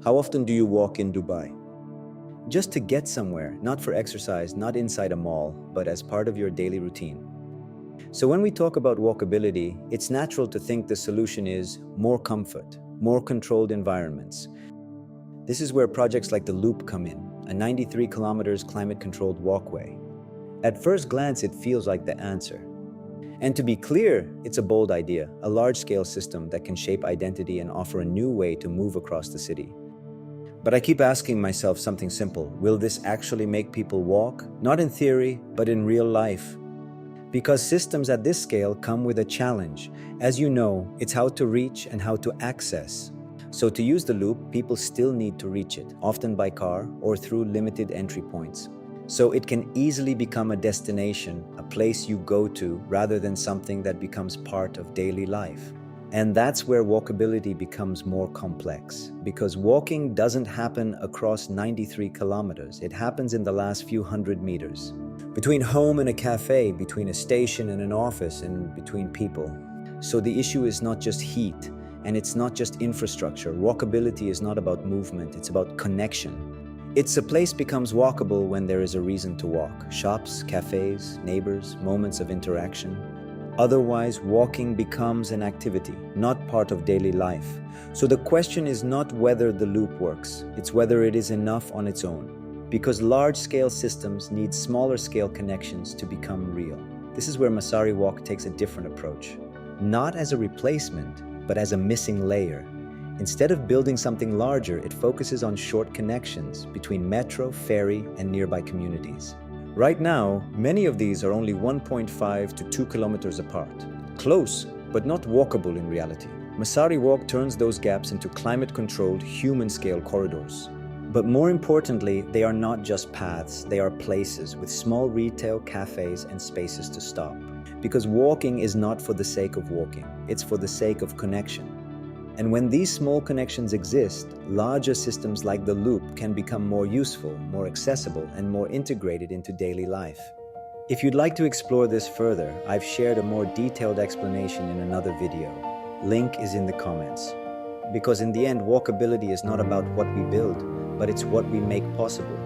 How often do you walk in Dubai? Just to get somewhere, not for exercise, not inside a mall, but as part of your daily routine. So when we talk about walkability, it's natural to think the solution is more comfort, more controlled environments. This is where projects like the Loop come in, a 93 kilometers climate-controlled walkway. At first glance, it feels like the answer. And to be clear, it's a bold idea, a large-scale system that can shape identity and offer a new way to move across the city. But I keep asking myself something simple. Will this actually make people walk? Not in theory, but in real life. Because systems at this scale come with a challenge. As you know, it's how to reach and how to access. So to use the loop, people still need to reach it, often by car or through limited entry points. So it can easily become a destination, a place you go to, rather than something that becomes part of daily life. And that's where walkability becomes more complex, because walking doesn't happen across 93 kilometers. It happens in the last few hundred meters. Between home and a cafe, between a station and an office, and between people. So the issue is not just heat, and it's not just infrastructure. Walkability is not about movement, it's about connection. A place becomes walkable when there is a reason to walk. Shops, cafes, neighbors, moments of interaction. Otherwise, walking becomes an activity, not part of daily life. So the question is not whether the loop works, it's whether it is enough on its own. Because large-scale systems need smaller-scale connections to become real. This is where Masari Walk takes a different approach. Not as a replacement, but as a missing layer. Instead of building something larger, it focuses on short connections between metro, ferry, and nearby communities. Right now, many of these are only 1.5 to 2 kilometers apart. Close, but not walkable in reality. Masari Walk turns those gaps into climate-controlled, human-scale corridors. But more importantly, they are not just paths, they are places with small retail, cafes, and spaces to stop. Because walking is not for the sake of walking, it's for the sake of connection. And when these small connections exist, larger systems like the loop can become more useful, more accessible, and more integrated into daily life. If you'd like to explore this further, I've shared a more detailed explanation in another video. Link is in the comments. Because in the end, walkability is not about what we build, but it's what we make possible.